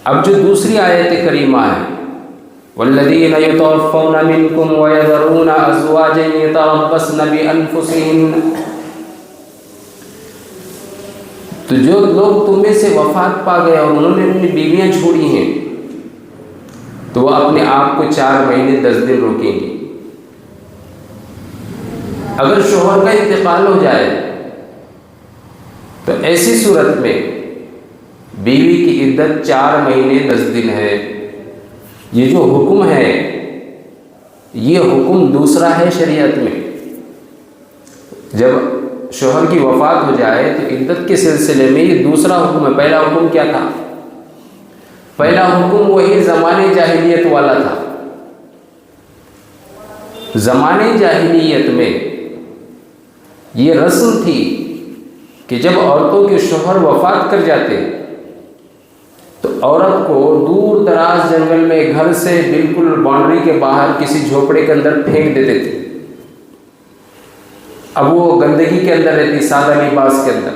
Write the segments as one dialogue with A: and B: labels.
A: اب جو دوسری آیت کریمہ ہے والذین یتوفون منکم ویذرون ازواجا یتربصن بانفسہن، تو جو لوگ تم میں سے وفات پا گئے اور انہوں نے اپنی بیویاں چھوڑی ہیں تو وہ اپنے آپ کو 4 مہینے 10 دن روکیں گی۔ اگر شوہر کا انتقال ہو جائے تو ایسی صورت میں بیوی کی عدت 4 مہینے 10 دن ہے۔ یہ جو حکم ہے یہ حکم دوسرا ہے شریعت میں۔ جب شوہر کی وفات ہو جائے تو عدت کے سلسلے میں یہ دوسرا حکم ہے۔ پہلا حکم کیا تھا؟ پہلا حکم وہی زمانے جاہلیت والا تھا۔ زمانے جاہلیت میں یہ رسم تھی کہ جب عورتوں کے شوہر وفات کر جاتے تو عورت کو دور دراز جنگل میں گھر سے بالکل باؤنڈری کے باہر کسی جھوپڑے کے اندر پھینک دیتے تھے۔ اب وہ گندگی کے اندر رہتی، سادہ لباس کے اندر،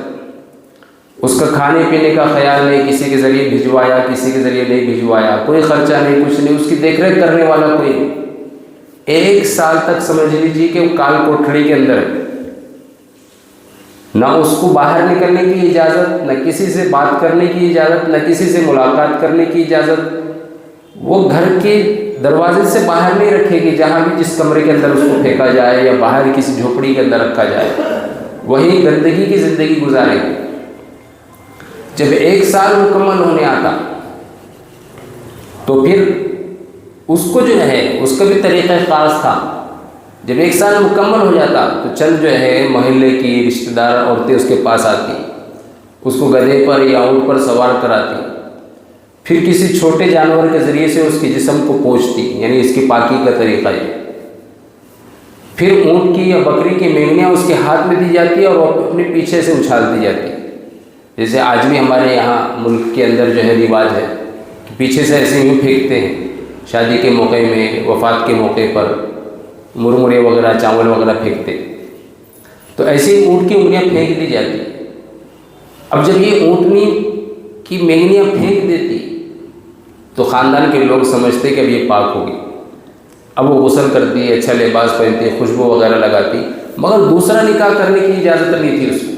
A: اس کا کھانے پینے کا خیال نہیں، کسی کے ذریعے بھجوایا کسی کے ذریعے نہیں بھجوایا، کوئی خرچہ نہیں، کچھ نہیں، اس کی دیکھ ریکھ کرنے والا کوئی نہیں۔ 1 سال تک سمجھ لیجیے کہ وہ کال کوٹھڑی کے اندر ہے، نہ اس کو باہر نکلنے کی اجازت، نہ کسی سے بات کرنے کی اجازت، نہ کسی سے ملاقات کرنے کی اجازت۔ وہ گھر کے دروازے سے باہر نہیں رکھے گی، جہاں بھی جس کمرے کے اندر اس کو پھینکا جائے یا باہر کسی جھوپڑی کے اندر رکھا جائے وہی گندگی کی زندگی گزارے گی۔ جب 1 سال مکمل ہونے آتا تو پھر اس کو جو ہے اس کا بھی طریقہ خاص تھا۔ جب 1 سال مکمل ہو جاتا تو چند جو ہے محلے کی رشتہ دار عورتیں اس کے پاس آتی، اس کو گدھے پر یا اونٹ پر سوار کراتی، پھر کسی چھوٹے جانور کے ذریعے سے اس کے جسم کو پوچھتی، یعنی اس کی پاکی کا طریقہ یہ۔ پھر اونٹ کی یا بکری کی مینگنیاں اس کے ہاتھ میں دی جاتی اور وہ اپنے پیچھے سے اچھال دی جاتی، جیسے آج بھی ہمارے یہاں ملک کے اندر جو ہے رواج ہے کہ پیچھے سے ایسے ہی پھینکتے ہیں، شادی کے موقع میں، وفات کے موقع پر مرمرے وغیرہ چاول وغیرہ پھینکتے، تو ایسے ہی اونٹ کی انگلیاں پھینک دی جاتی۔ اب جب یہ اونٹنی کی مینگنیاں پھینک دیتی تو خاندان کے لوگ سمجھتے کہ اب یہ پاک ہوگی، اب وہ غسل کرتی، اچھا لباس پہنتی، خوشبو وغیرہ لگاتی، مگر دوسرا نکاح کرنے کی اجازت نہیں تھی اس کو۔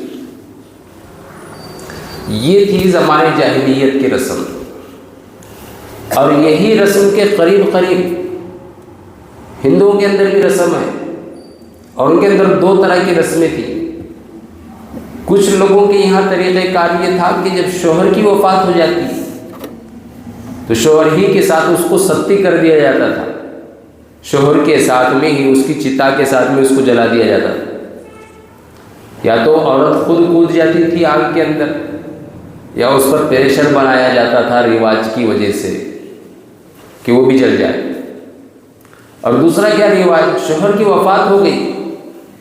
A: یہ تھی زمانے جاہلیت کی رسم، اور یہی رسم کے قریب قریب ہندوؤں کے اندر بھی رسم ہے، اور ان کے اندر 2 طرح کی رسمیں تھیں۔ کچھ لوگوں کے یہاں طریقہ کار یہ تھا کہ جب شوہر کی وفات ہو جاتی تو شوہر ہی کے ساتھ اس کو ستی کر دیا جاتا تھا، شوہر کے ساتھ میں ہی اس کی چتا کے ساتھ میں اس کو جلا دیا جاتا تھا، یا تو عورت خود کود جاتی تھی آگ کے اندر، یا اس پر پریشر بنایا جاتا تھا رواج کی وجہ سے کہ وہ بھی جل جائے۔ اور دوسرا کیا رواج، شوہر کی وفات ہو گئی،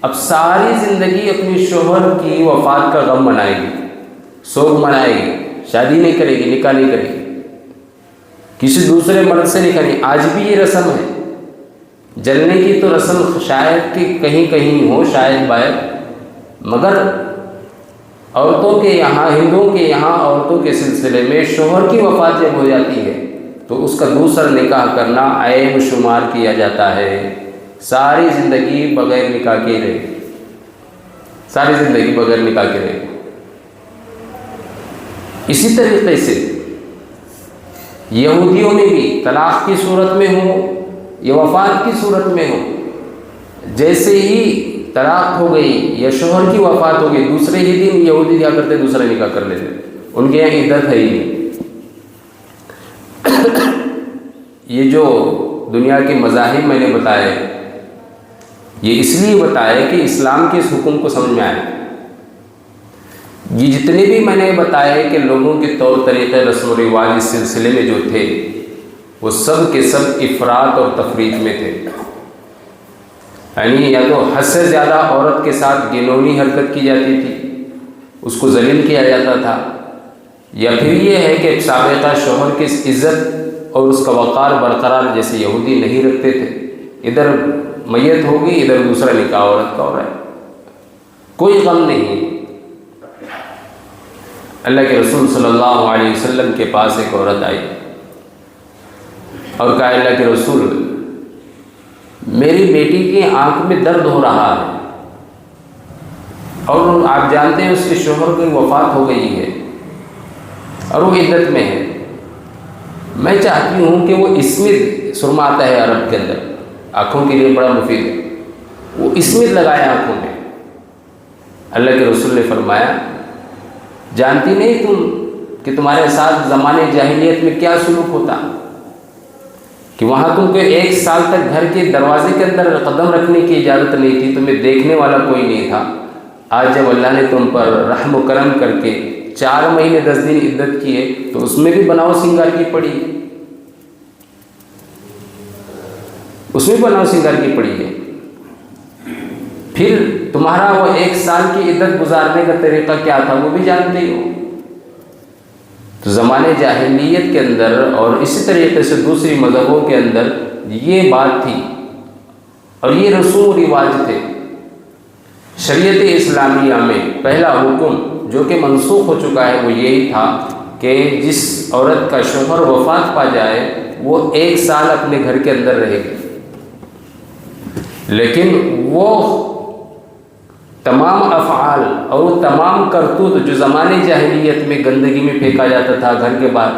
A: اب ساری زندگی اپنی شوہر کی وفات کا غم منائے گی، سوگ منائے گی، شادی نہیں کرے گی، نکاح نہیں کرے گی، کسی دوسرے مرد سے نہیں کرے گی۔ آج بھی یہ رسم ہے، جلنے کی تو رسم شاید کہ کہیں کہیں ہو، شاید باید، مگر عورتوں کے یہاں، ہندوؤں کے یہاں عورتوں کے سلسلے میں شوہر کی وفات جب ہو جاتی ہے تو اس کا دوسرا نکاح کرنا عیب شمار کیا جاتا ہے، ساری زندگی بغیر نکاح کے رہے، ساری زندگی بغیر نکاح کے رہے۔ اسی طریقے سے یہودیوں میں بھی طلاق کی صورت میں ہو یا وفات کی صورت میں ہو، جیسے ہی طلاق ہو گئی یا شوہر کی وفات ہو گئی، دوسرے ہی دن یہودی کیا کرتے، دوسرا نکاح کر لیتے، ان کے یہاں عدت ہے ہی نہیں۔ یہ جو دنیا کے مذاہب میں نے بتائے، یہ اس لیے بتائے کہ اسلام کے اس حکم کو سمجھ میں آئے۔ یہ جتنے بھی میں نے بتائے کہ لوگوں کے طور طریقے، رسم و رواج اس سلسلے میں جو تھے، وہ سب کے سب افراط اور تفریط میں تھے، یعنی یا تو حد سے زیادہ عورت کے ساتھ گنونی حرکت کی جاتی تھی، اس کو ذلیل کیا جاتا تھا، یا پھر یہ ہے کہ سابقہ شوہر کی عزت اور اس کا وقار برقرار جیسے یہودی نہیں رکھتے تھے، ادھر میت ہوگی ادھر دوسرا نکاح عورت کا ہو رہا ہے، کوئی غم نہیں۔ اللہ کے رسول صلی اللہ علیہ وسلم کے پاس ایک عورت آئی، اور کہا اللہ کے رسول میری بیٹی کی آنکھ میں درد ہو رہا ہے اور آپ جانتے ہیں اس کے شوہر کی وفات ہو گئی ہے اور وہ عدت میں ہے، میں چاہتی ہوں کہ وہ اسمت، سرما آتا ہے عرب کے اندر آنکھوں کے لیے بڑا مفید ہے، وہ اسمت لگائے آنکھوں میں۔ اللہ کے رسول نے فرمایا جانتی نہیں تم کہ تمہارے ساتھ زمانے جاہلیت میں کیا سلوک ہوتا، کہ وہاں تم کو 1 سال تک گھر کے دروازے کے اندر قدم رکھنے کی اجازت نہیں تھی، تمہیں دیکھنے والا کوئی نہیں تھا۔ آج جب اللہ نے تم پر رحم و کرم کر کے 4 مہینے 10 دن عدت کیے تو اس میں بھی بناؤ سنگار کی پڑی، اس میں بناؤ سنگار کی پڑی ہے۔ پھر تمہارا وہ 1 سال کی عدت گزارنے کا طریقہ کیا تھا وہ بھی جانتے ہو۔ تو زمانے جاہلیت کے اندر اور اسی طریقے سے دوسری مذہبوں کے اندر یہ بات تھی اور یہ رسوم و رواج تھے۔ شریعت اسلامیہ میں پہلا حکم جو کہ منسوخ ہو چکا ہے وہ یہی تھا کہ جس عورت کا شوہر وفات پا جائے وہ 1 سال اپنے گھر کے اندر رہے گی، لیکن وہ تمام افعال اور وہ تمام کرتوت جو زمانے جاہلیت میں گندگی میں پھینکا جاتا تھا گھر کے باہر،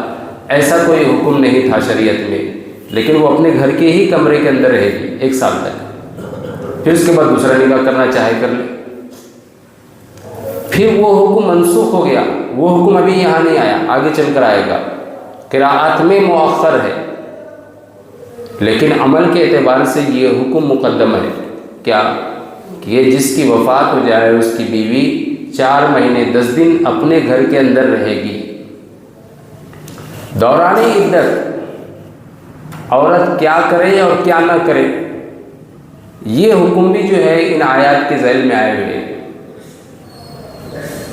A: ایسا کوئی حکم نہیں تھا شریعت میں، لیکن وہ اپنے گھر کے ہی کمرے کے اندر رہے گی 1 سال تک، پھر اس کے بعد دوسرا نکاح کرنا چاہے کر لے۔ پھر وہ حکم منسوخ ہو گیا، وہ حکم ابھی یہاں نہیں آیا، آگے چل کر آئے گا، قراءت میں مؤخر ہے، لیکن عمل کے اعتبار سے یہ حکم مقدم ہے۔ کیا کہ یہ جس کی وفات ہو جائے اس کی بیوی 4 مہینے 10 دن اپنے گھر کے اندر رہے گی۔ دوران عدت عورت کیا کرے اور کیا نہ کرے، یہ حکم بھی جو ہے ان آیات کے ذیل میں آئے ہوئے ہیں۔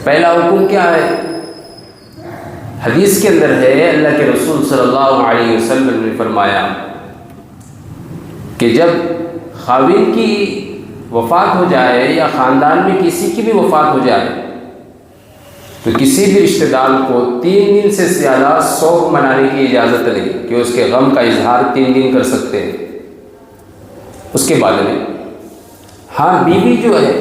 A: پہلا حکم کیا ہے؟ حدیث کے اندر ہے، اللہ کے رسول صلی اللہ علیہ وسلم نے فرمایا کہ جب خاوند کی وفات ہو جائے یا خاندان میں کسی کی بھی وفات ہو جائے تو کسی بھی رشتہ دار کو 3 دن سے زیادہ سوگ منانے کی اجازت نہیں کہ اس کے غم کا اظہار 3 دن کر سکتے ہیں، اس کے بعد میں۔ ہاں بیوی جو ہے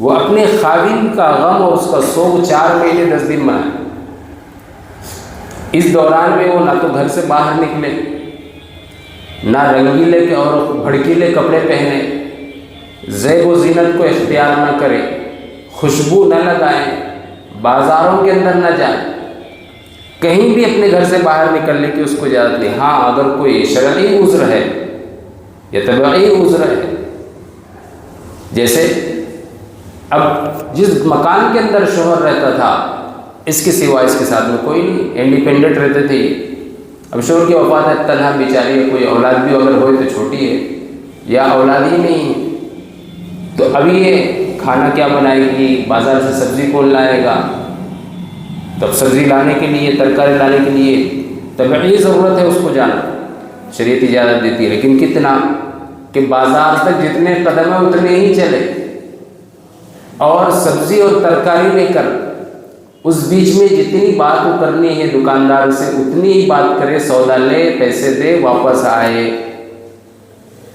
A: وہ اپنے خاوند کا غم اور اس کا سوگ 4 مہینے 10 دن منائے۔ اس دوران میں وہ نہ تو گھر سے باہر نکلے، نہ رنگیلے اور بھڑکیلے کپڑے پہنے، زیب و زینت کو اختیار نہ کرے، خوشبو نہ لگائیں، بازاروں کے اندر نہ جائیں، کہیں بھی اپنے گھر سے باہر نکلنے کی اس کو اجازت نہیں۔ ہاں اگر کوئی شرعی عذر ہے یا طبعی عذر ہے، جیسے اب جس مکان کے اندر شوہر رہتا تھا اس کے سوا اس کے ساتھ میں کوئی نہیں، انڈیپینڈنٹ رہتے تھے۔ اب شوہر کی وفات ہے، تنہا بیچاری ہے، کوئی اولاد بھی اگر ہوئے تو چھوٹی ہے یا اولاد ہی نہیں ہے، تو اب یہ کھانا کیا بنائے گی، بازار سے سبزی کون لائے گا؟ تب سبزی لانے کے لیے، ترکاری لانے کے لیے طبعی ضرورت ہے اس کو جانا، شریعت اجازت دیتی ہے، لیکن کتنا کہ بازار تک جتنے قدم ہیں اتنے ہی چلے، اور سبزی اور ترکاری لے کر اس بیچ میں جتنی بات وہ کرنی ہے دکاندار سے اتنی ہی بات کرے، سودا لے، پیسے دے، واپس آئے،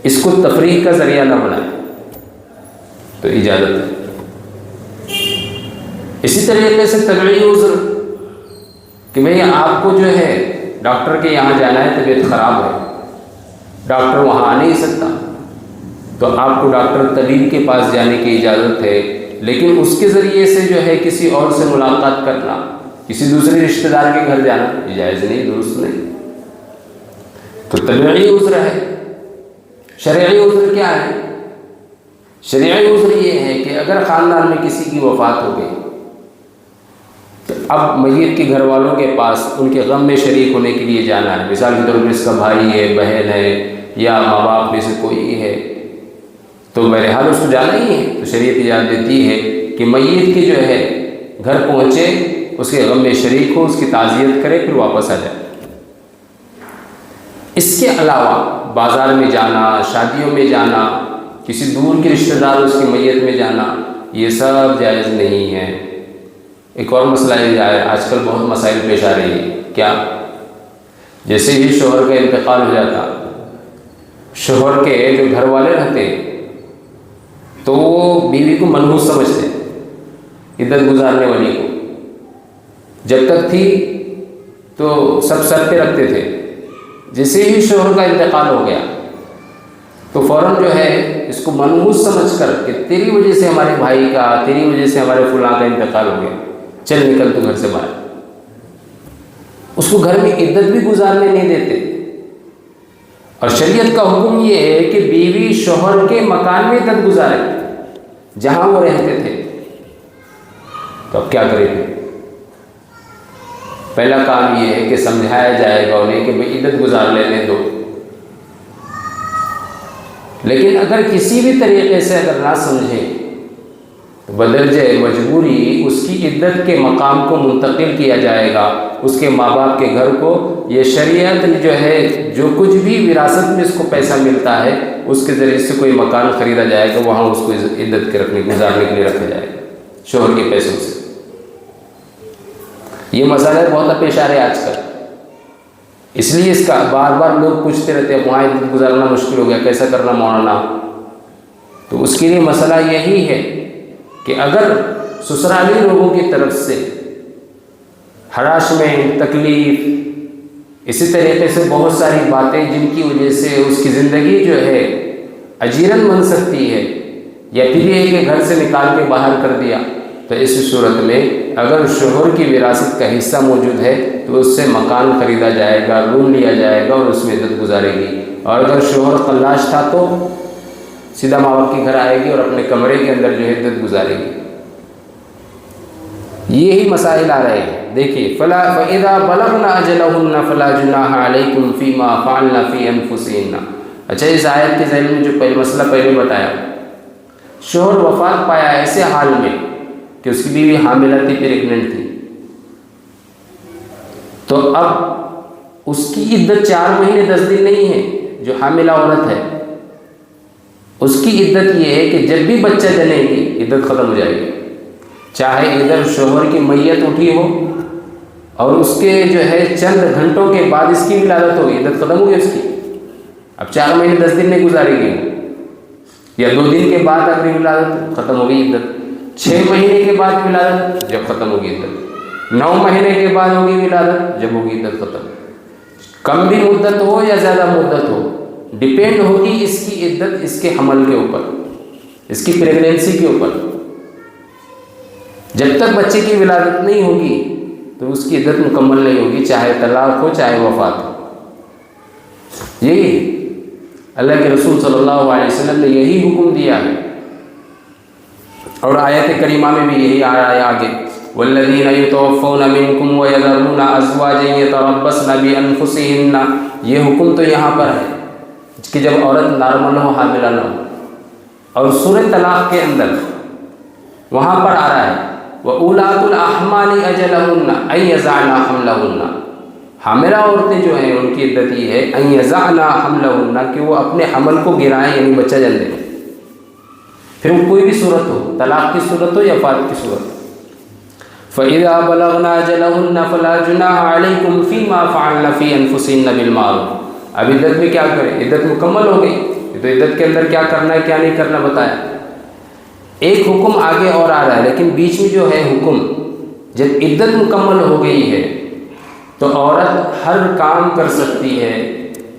A: اس کو تفریح کا ذریعہ نہ بنائے تو اجازت ہے۔ اسی طریقے سے طبعی عذر کہ بھئی آپ کو جو ہے ڈاکٹر کے یہاں جانا ہے، طبیعت خراب ہے، ڈاکٹر وہاں آ نہیں سکتا، تو آپ کو ڈاکٹر طبیب کے پاس جانے کی اجازت ہے، لیکن اس کے ذریعے سے جو ہے کسی اور سے ملاقات کرنا، کسی دوسرے رشتہ دار کے گھر جانا یہ جائز نہیں، درست نہیں۔ تو طبعی عذر ہے۔ شرعی عذر کیا ہے؟ شرعی عذر یہ ہے کہ اگر خاندان میں کسی کی وفات ہو گئی تو اب میت کے گھر والوں کے پاس ان کے غم میں شریک ہونے کے لیے جانا ہے، مثال کے طور پر اس کا بھائی ہے، بہن ہے یا ماں باپ میں سے کوئی ہے، تو بہرحال اس کو جانا ہی ہے، تو شریعت اجازت دیتی ہے کہ میت کے جو ہے گھر پہنچے، اس کے غم میں شریک ہو، اس کی تعزیت کرے، پھر واپس آ جائے۔ اس کے علاوہ بازار میں جانا، شادیوں میں جانا، کسی دور کے رشتہ دار اس کی میت میں جانا، یہ سب جائز نہیں ہے۔ ایک اور مسئلہ یہ آج کل بہت مسائل پیش آ رہی ہے، کیا جیسے ہی شوہر کا انتقال ہو جاتا، شوہر کے جو گھر والے رہتے تو وہ بیوی کو منحوس سمجھتے، عدت گزارنے والی کو، جب تک تھی تو سب سر پہ رکھتے تھے، جیسے ہی شوہر کا انتقال ہو گیا تو فوراً جو ہے اس کو منحوس سمجھ کر کہ تیری وجہ سے ہمارے بھائی کا، تیری وجہ سے ہمارے فلاں کا انتقال ہو گیا، چل نکل تو گھر سے باہر، اس کو گھر میں عدت بھی گزارنے نہیں دیتے۔ اور شریعت کا حکم یہ ہے کہ بیوی شوہر کے مکان میں عدت گزارے جہاں وہ رہتے تھے۔ تو اب کیا کرے گے؟ پہلا کام یہ ہے کہ سمجھایا جائے گا انہیں کہ بھئی عدت گزار لینے دو، لیکن اگر کسی بھی طریقے سے اگر نہ سمجھیں تو بدرجہ مجبوری اس کی عدت کے مقام کو منتقل کیا جائے گا اس کے ماں باپ کے گھر کو۔ یہ شریعت جو ہے جو کچھ بھی وراثت میں اس کو پیسہ ملتا ہے اس کے ذریعے سے کوئی مکان خریدا جائے گا، وہاں اس کو عدت کے گزارنے کے لیے رکھا جائے گا شوہر کے پیسوں سے۔ یہ مسئلہ بہت پیش آ رہا ہے آج کل، اس لیے اس کا بار بار لوگ پوچھتے رہتے ہیں وہاں عدت گزارنا مشکل ہو گیا، کیسا کرنا مولانا؟ تو اس کے لیے مسئلہ یہی ہے کہ اگر سسرالی لوگوں کی طرف سے ہراسمنٹ، تکلیف، اسی طریقے سے بہت ساری باتیں جن کی وجہ سے اس کی زندگی جو ہے اجیرن بن سکتی ہے، یا پھر یہ کہ گھر سے نکال کے باہر کر دیا، تو اس صورت میں اگر شوہر کی وراثت کا حصہ موجود ہے تو اس سے مکان خریدا جائے گا، روم لیا جائے گا اور اس میں عدت گزارے گی۔ اور اگر شوہر خلاش تھا تو سیدھا ماں باپ کے گھر آئے گی اور اپنے کمرے کے اندر جو ہے عدت گزارے گی۔ یہی مسائل آ رہے ہیں، دیکھیے فَإِذَا بَلَغْنَ أَجَلَهُنَّ فَلَا جُنَاحَ عَلَيْكُمْ فِي مَا فَعَلْنَ فِي أَنفُسِهِنَّ۔ اچھا، اس آیت کے ذیل میں جو مسئلہ پہلے بتایا، شوہر وفات پایا ایسے حال میں کہ اس کی بیوی حاملہ تھی، پریگننٹ تھی، تو اب اس کی عدت 4 مہینے 10 دن نہیں ہے جو حاملہ عورت ہے، اس کی عدت یہ ہے کہ جب بھی بچہ جنے گی عدت ختم ہو جائے گی، چاہے ادھر شوہر کی میت اٹھی ہو اور اس کے جو ہے چند گھنٹوں کے بعد اس کی ولادت ہوگی، عدت ختم ہوگی اس کی۔ اب 4 مہینے 10 دن نہیں گزارے گی، یا 2 دن کے بعد اگر ولادت ختم ہوگی عدت، 6 مہینے کے بعد ولادت جب ختم ہوگی عدت، 9 مہینے کے بعد ہوگی ولادت جب ہوگی عدت ختم۔ کم بھی مدت ہو یا زیادہ مدت ہو، ڈیپینڈ ہوگی اس کی عدت اس کے حمل کے اوپر، اس کی پریگنینسی کے اوپر۔ جب تک بچے کی ولادت نہیں ہوگی تو اس کی عدت مکمل نہیں ہوگی، چاہے طلاق ہو چاہے وفات ہو۔ یہی اللہ کے رسول صلی اللہ علیہ وسلم نے یہی حکم دیا ہے، اور آیت کریمہ میں بھی یہی آ رہا ہے آگے، والذین یتوفون منکم ویذرون ازواجا یتربصن بانفسہن۔ یہ حکم تو یہاں پر ہے کہ جب عورت نارمل ہو، حاملہ نہ ہو، اور سورۃ طلاق کے اندر وہاں پر آ رہا ہے وَأُولَاتُ الْأَحْمَالِ أَجَلَهُنَّ أَن يَضَعْنَ حَمْلَهُنَّ۔ حاملہ عورتیں جو ہیں ان کی عدت یہ ہے أَن يَضَعْنَ حَمْلَهُنَّ کہ وہ اپنے حمل کو گرائیں، یعنی بچہ جن دیں، پھر وہ کوئی بھی صورت ہو، طلاق کی صورت ہو یا فات کی صورت ہو۔ فَإِذَا بَلَغْنَ أَجَلَهُنَّ فَلَا جُنَاحَ عَلَيْكُمْ فِي مَا فَعَلْنَ فِي أَنفُسِهِنَّ بِالْمَعْرُوفِ۔ اب عدت میں کیا کریں؟ عدت مکمل ہو گئی، تو عدت کے اندر کیا کرنا ہے کیا نہیں کرنا بتایا۔ ایک حکم آگے اور آ رہا ہے، لیکن بیچ میں جو ہے حکم، جب عدت مکمل ہو گئی ہے تو عورت ہر کام کر سکتی ہے،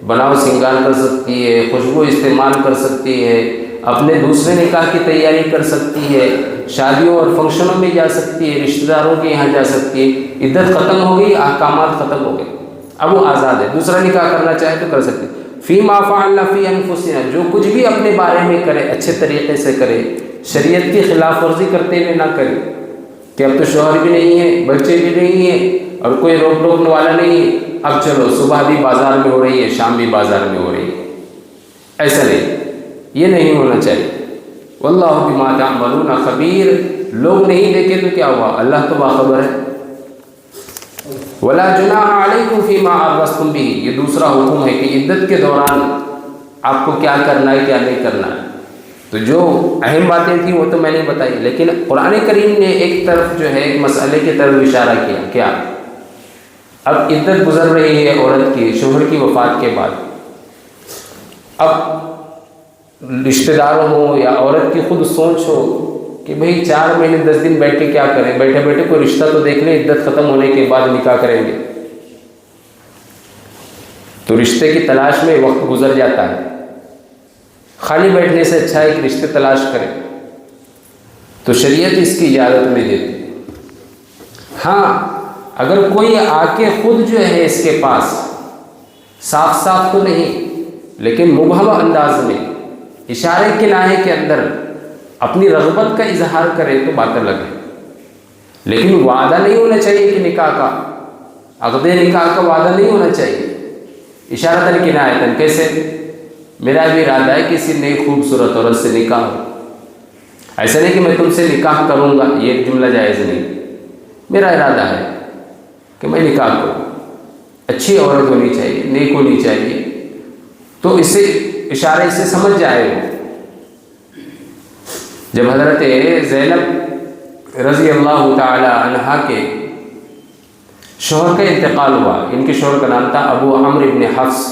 A: بناؤ سنگار کر سکتی ہے، خوشبو استعمال کر سکتی ہے، اپنے دوسرے نکاح کی تیاری کر سکتی ہے، شادیوں اور فنکشنوں میں جا سکتی ہے، رشتہ داروں کے یہاں جا سکتی ہے۔ عدت ختم ہو گئی، احکامات ختم ہو گئے، اب وہ آزاد ہے، دوسرا نکاح کرنا چاہے تو کر سکتی ہے۔ فی ما فعلنا فی انفسنا، جو کچھ بھی اپنے بارے میں کرے اچھے طریقے سے کرے، شریعت کی خلاف ورزی کرتے ہوئے نہ کرے کہ اب تو شوہر بھی نہیں ہے، بچے بھی نہیں ہیں اور کوئی روک ٹوکنے والا نہیں ہے، اب چلو صبح بھی بازار میں ہو رہی ہے، شام بھی بازار میں ہو رہی ہے، ایسا نہیں، یہ نہیں ہونا چاہیے۔ واللہ بما تعملون خبیر، لوگ نہیں دیکھے تو کیا ہوا، اللہ تو باخبر ہے۔ ولا جناح علیکم فیما عرضتم بہ، یہ دوسرا حکم ہے کہ عدت کے دوران آپ کو کیا کرنا ہے کیا نہیں کرنا ہے۔ تو جو اہم باتیں تھیں وہ تو میں نے بتائی، لیکن قرآن کریم نے ایک طرف جو ہے ایک مسئلے کی طرف اشارہ کیا، کیا اب عدت گزر رہی ہے عورت کی شوہر کی وفات کے بعد، اب رشتہ دار ہو یا عورت کی خود سوچ ہو کہ بھئی 4 مہینے 10 دن بیٹھ کے کیا کریں، بیٹھے بیٹھے کوئی رشتہ تو دیکھ لیں، عدت ختم ہونے کے بعد نکاح کریں گے، تو رشتے کی تلاش میں وقت گزر جاتا ہے۔ خالی بیٹھنے سے اچھا ہے کہ رشتے تلاش کریں، تو شریعت اس کی اجازت نہیں دیتی۔ ہاں اگر کوئی آ کے خود جو ہے اس کے پاس صاف صاف تو نہیں لیکن مبہم انداز میں اشارے کنایے کے اندر اپنی رغبت کا اظہار کرے تو بات الگ ہے، لیکن وعدہ نہیں ہونا چاہیے کہ نکاح کا، عقد نکاح کا وعدہ نہیں ہونا چاہیے، اشارتاً کنایتاً۔ کیسے؟ میرا بھی ارادہ ہے کسی نئی خوبصورت عورت سے نکاح ہو، ایسا نہیں کہ میں تم سے نکاح کروں گا، یہ جملہ جائز نہیں، میرا ارادہ ہے کہ میں نکاح کروں، اچھی عورت ہونی چاہیے، نیک ہونی چاہیے، تو اسے اشارے سے سمجھ جائے گا۔ جب حضرت زینب رضی اللہ تعالی عنہا کے شوہر کا انتقال ہوا، ان کے شوہر کا نام تھا ابو عمرو بن حفص،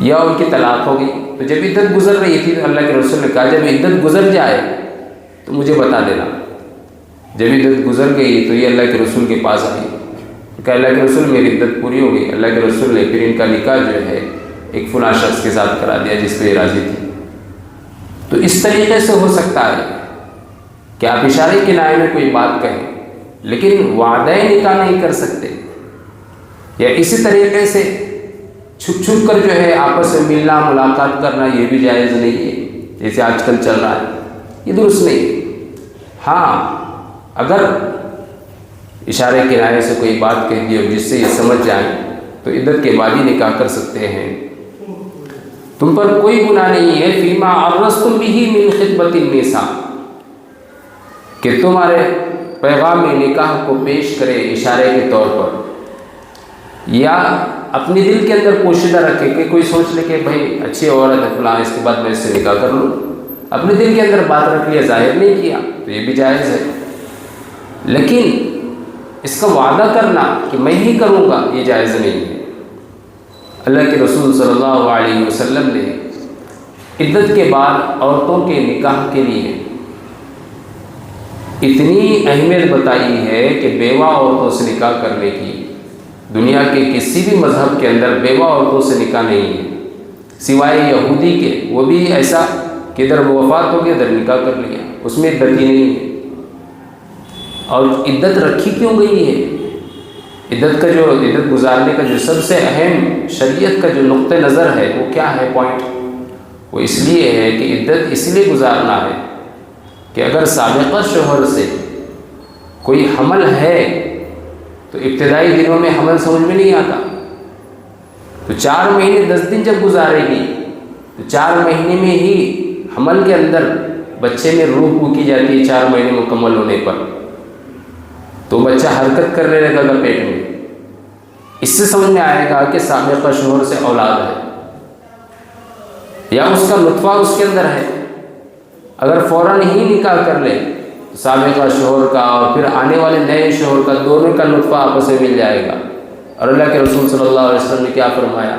A: یا ان کی طلاق ہو گئی، تو جب عدت گزر رہی تھی تو اللہ کے رسول نے کہا جب عدت گزر جائے تو مجھے بتا دینا۔ جب عدت گزر گئی تو یہ اللہ کے رسول کے پاس آئی کہ اللہ کے رسول میری عدت پوری ہو گئی۔ اللہ کے رسول نے پھر ان کا نکاح جو ہے ایک فلاں شخص کے ساتھ کرا دیا جس پہ یہ راضی تھی۔ تو اس طریقے سے ہو سکتا ہے کہ آپ اشارے کنایے میں کوئی بات کہیں لیکن وعدہ نکاح نہیں کر سکتے، یا اسی طریقے سے چھپ چھپ کر جو ہے آپس میں ملنا ملاقات کرنا یہ بھی جائز نہیں ہے، جیسے آج کل چل رہا ہے، یہ درست نہیں ہے۔ ہاں اگر اشارے کنایے سے کوئی بات کہہ دی اور جس سے یہ سمجھ جائیں تو عدت کے بعد ہی نکاح کر سکتے ہیں۔ تم پر کوئی گناہ نہیں ہے فیما عرضتم به من خطبۃ النساء، کہ تمہارے پیغام نکاح کو پیش کرے اشارے کے طور پر، یا اپنے دل کے اندر پوشیدہ رکھے کہ کوئی سوچ لے کہ بھائی اچھی عورت ہے فلاں، اس کے بعد میں اس سے نکاح کر لوں، اپنے دل کے اندر بات رکھ لیا، ظاہر نہیں کیا، تو یہ بھی جائز ہے۔ لیکن اس کا وعدہ کرنا کہ میں ہی کروں گا یہ جائز نہیں ہے۔ اللہ کے رسول صلی اللہ علیہ وسلم نے عدت کے بعد عورتوں کے نکاح کے لیے اتنی اہمیت بتائی ہے کہ بیوہ عورتوں سے نکاح کرنے کی دنیا کے کسی بھی مذہب کے اندر بیوہ عورتوں سے نکاح نہیں ہے سوائے یہودی کے، وہ بھی ایسا کہ ادھر وفات ہو گیا ادھر نکاح کر لیا، اس میں عدت ہی نہیں ہے۔ اور عدت رکھی کیوں گئی ہے؟ عدت گزارنے کا جو سب سے اہم شریعت کا جو نقطہ نظر ہے وہ کیا ہے پوائنٹ؟ وہ اس لیے ہے کہ عدت اس لیے گزارنا ہے کہ اگر سابقہ شوہر سے کوئی حمل ہے تو ابتدائی دنوں میں حمل سمجھ میں نہیں آتا، تو 4 مہینے 10 دن جب گزارے گی تو 4 مہینے میں ہی حمل کے اندر بچے میں روح پھونکی جاتی ہے 4 مہینے مکمل ہونے پر، تو بچہ حرکت کرنے لگے گا پیٹ میں، اس سے سمجھ میں آئے گا کہ سابقہ شوہر سے اولاد ہے، یا اس کا نطفہ اس کے اندر ہے۔ اگر فوراً ہی نکاح کر لے تو سابقہ شوہر کا اور پھر آنے والے نئے شوہر کا دونوں کا نطفہ آپس میں مل جائے گا۔ اور اللہ کے رسول صلی اللہ علیہ وسلم نے کیا فرمایا؟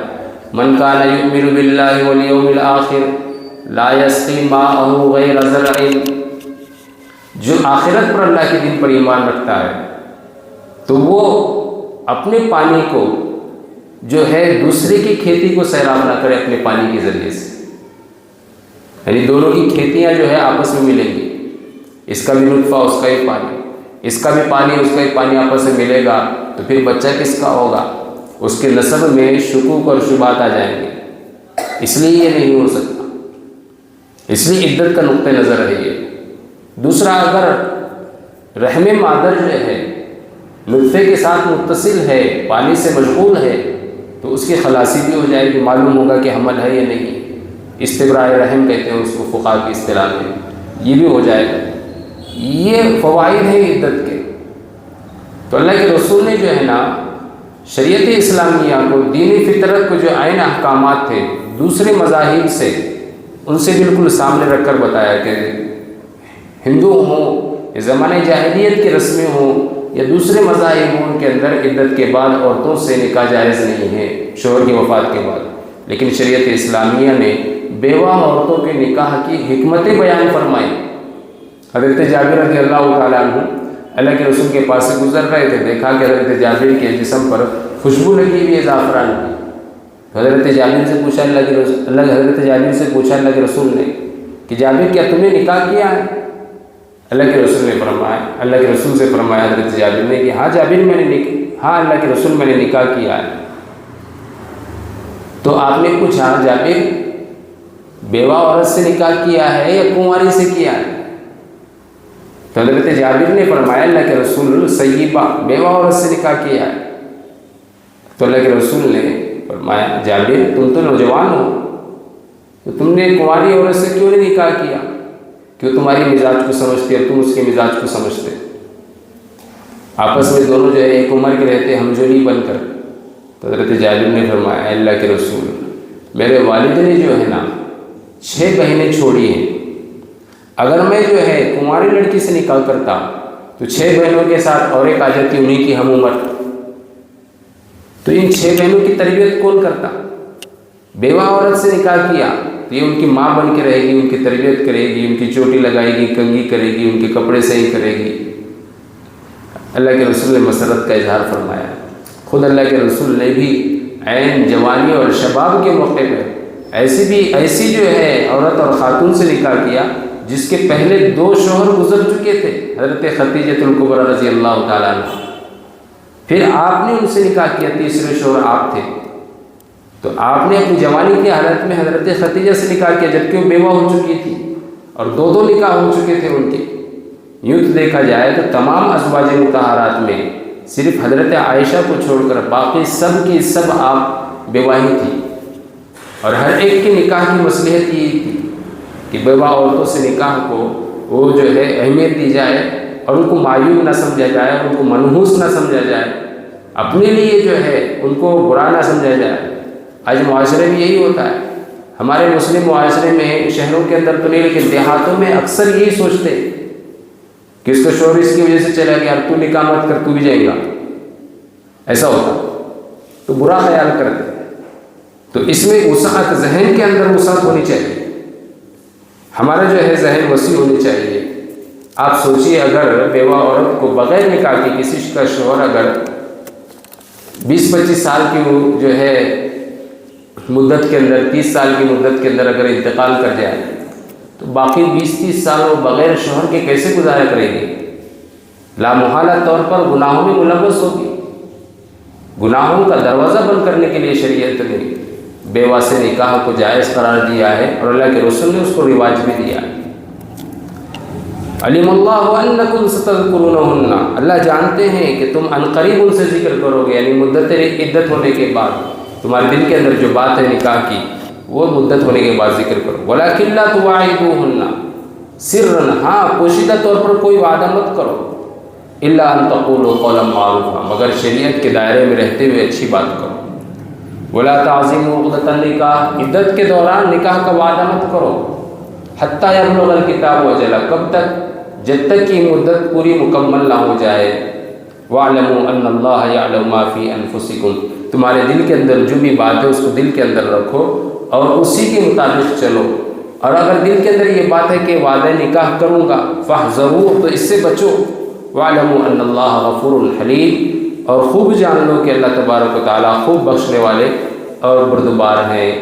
A: من کان یؤمن باللہ والیوم الآخر لا یسقی ماءہ غیر زرع، جو آخرت پر اللہ کے دن پر ایمان رکھتا ہے تو وہ اپنے پانی کو جو ہے دوسرے کی کھیتی کو سیراب نہ کرے اپنے پانی کے ذریعے سے، یعنی دونوں کی کھیتیاں جو ہے آپس میں ملیں گی، اس کا بھی نطفہ اس کا بھی پانی، اس کا بھی پانی اس کا بھی پانی آپس میں ملے گا، تو پھر بچہ کس کا ہوگا؟ اس کے نسب میں شکوک اور شبہات آ جائیں گے، اس لیے یہ نہیں ہو سکتا، اس لیے عدت کا نقطہ نظر ہے یہ۔ دوسرا، اگر رحم مادر جو ہے نطفے کے ساتھ متصل ہے، پانی سے مشغول ہے، تو اس کی خلاصی بھی ہو جائے گی، معلوم ہوگا کہ حمل ہے یا نہیں، استبراء رحم کہتے ہیں اس کو فقہا کی اصطلاح میں، یہ بھی ہو جائے گا۔ یہ فوائد ہیں عدت کے۔ تو اللہ کے رسول نے جو ہے نا شریعت اسلامیہ کو، دینی فطرت کو جو عین احکامات تھے دوسرے مذاہب سے، ان سے بالکل سامنے رکھ کر بتایا کہ ہندو ہوں، زمانہ جاہلیت کی رسمیں ہوں، یا دوسرے مذاہب ان کے اندر عدت کے بعد عورتوں سے نکاح جائز نہیں ہے شوہر کی وفات کے بعد، لیکن شریعت اسلامیہ نے بیوہ عورتوں کے نکاح کی حکمتیں بیان فرمائی۔ حضرت جابر رضی اللہ تعالیٰ عنہ اللہ کے رسول کے پاس سے گزر رہے تھے، دیکھا کہ حضرت جابر کے جسم پر خوشبو لگی ہوئی ہے زعفران کی۔ حضرت جابر سے پوچھا حضرت جابر سے پوچھا اللہ کے رسول نے کہ جابر کیا تم نے نکاح کیا ہے؟ اللہ کے رسول سے فرمایا حضرت جابر نے کہ ہاں جابر ہاں اللہ کے رسول میں نے نکاح کیا ہے۔ تو آپ نے پوچھا جابر بیوہ عورت سے نکاح کیا ہے یا کنواری سے کیا ہے؟ تو حضرت جابر نے فرمایا اللہ کے رسول سیبہ بیوہ عورت سے نکاح کیا ہے۔ تو اللہ کے رسول نے فرمایا جابر تم تو نوجوان ہو، تو تم نے کنواری عورت سے کیوں نہیں نکاح کیا؟ کیوں تمہاری مزاج کو سمجھتے اور تم اس کے مزاج کو سمجھتے، آپس میں دونوں جو ہے ایک عمر کے رہتے ہمجولی بن کر۔ تو حضرت جابر نے فرمایا اللہ کے رسول میرے والد نے جو ہے نا 6 بہنیں چھوڑی ہیں، اگر میں جو ہے کنواری لڑکی سے نکاح کرتا تو 6 بہنوں کے ساتھ اور ایک آ جاتی انہیں کی ہم عمر، تو ان 6 بہنوں کی تربیت کون کرتا؟ بیوہ عورت سے نکاح کیا تو یہ ان کی ماں بن کے رہے گی، ان کی تربیت کرے گی، ان کی چوٹی لگائے گی، کنگھی کرے گی، ان کے کپڑے صحیح کرے گی۔ اللہ کے رسول نے مسرت کا اظہار فرمایا۔ خود اللہ کے رسول نے بھی عین جوانی اور شباب کے موقع پر ایسی جو ہے عورت اور خاتون سے نکاح کیا جس کے پہلے 2 شوہر گزر چکے تھے، حضرت خدیجہ الکبریٰ رضی اللہ تعالیٰ عنہ، پھر آپ نے ان سے نکاح کیا، تیسرے شوہر آپ تھے۔ تو آپ نے اپنی جوانی کی حالت میں حضرت خدیجہ سے نکاح کیا جبکہ وہ بیوہ ہو چکی تھی اور 2 نکاح ہو چکے تھے ان کے۔ یوں تو دیکھا جائے تو تمام ازواج مطہرات میں صرف حضرت عائشہ کو چھوڑ کر باقی سب کی سب آپ بیوہ ہی تھی، اور ہر ایک کی نکاح کی مصلحت یہ تھی کہ بیوہ عورتوں سے نکاح کو وہ جو ہے اہمیت دی جائے اور ان کو معیوب نہ سمجھا جائے، ان کو منحوس نہ سمجھا جائے، اپنے لیے جو ہے ان کو برا نہ سمجھا جائے۔ آج معاشرے میں یہی ہوتا ہے، ہمارے مسلم معاشرے میں شہروں کے اندر تو نہیں لیکن دیہاتوں میں اکثر یہی سوچتے کہ اس کا شوہر اس کی وجہ سے چلا گیا، تو نکاح مت کر تو بھی جائے گا، ایسا ہوتا تو برا خیال کرتے۔ تو اس میں وسعت، ذہن کے اندر وسعت ہونی چاہیے، ہمارا جو ہے ذہن وسیع ہونی چاہیے۔ آپ سوچئے اگر بیوہ عورت کو بغیر نکاح کے کسی کا شوہر اگر 20-25 سال کی جو ہے مدت کے اندر، 30 سال کی مدت کے اندر اگر انتقال کر جائے تو باقی 20-30 سال وہ بغیر شوہر کے کیسے گزارا کرے گی؟ لامحالہ طور پر گناہوں میں ملوث ہوگی۔ گناہوں کا دروازہ بند کرنے کے لیے شریعت نے بیوہ سے نکاح کو جائز قرار دیا ہے اور اللہ کے رسول نے اس کو رواج بھی دیا ہے۔ علم اللہ انکم ستذکرونہن، اللہ جانتے ہیں کہ تم عنقریب ان سے ذکر کرو گے، یعنی مدت عدت ہونے کے بعد تمہارے دل کے اندر جو بات ہے نکاح کی وہ مدت ہونے کے بعد ذکر کرو۔ ولیکن لا تواعدوہن سرا، ہاں پوشیدہ طور پر کوئی وعدہ مت کرو، الا ان تقولوا قولا معروفا، مگر شریعت کے دائرے میں رہتے ہوئے اچھی بات کرو۔ ولا تعزموا عقدۃ النکاح، عدت کے دوران نکاح کا وعدہ مت کرو۔ حتی یبلغ الکتاب اجلہ، کب تک؟ جب تک کہ مدت پوری مکمل نہ ہو جائے۔ وَاعْلَمُوا أَنَّ اللَّهَ يَعْلَمُ مَا فِي أَنفُسِكُمْ، تمہارے دل کے اندر جو بھی بات ہے اس کو دل کے اندر رکھو اور اسی کے مطابق چلو۔ اور اگر دل کے اندر یہ بات ہے کہ وعدہ نکاح کروں گا فاحذروا، تو اس سے بچو۔ وَاعْلَمُوا أَنَّ اللَّهَ غَفُورٌ حَلِيمٌ، اور خوب جان لو کہ اللہ تبارک و تعالیٰ خوب بخشنے والے اور بردبار ہیں۔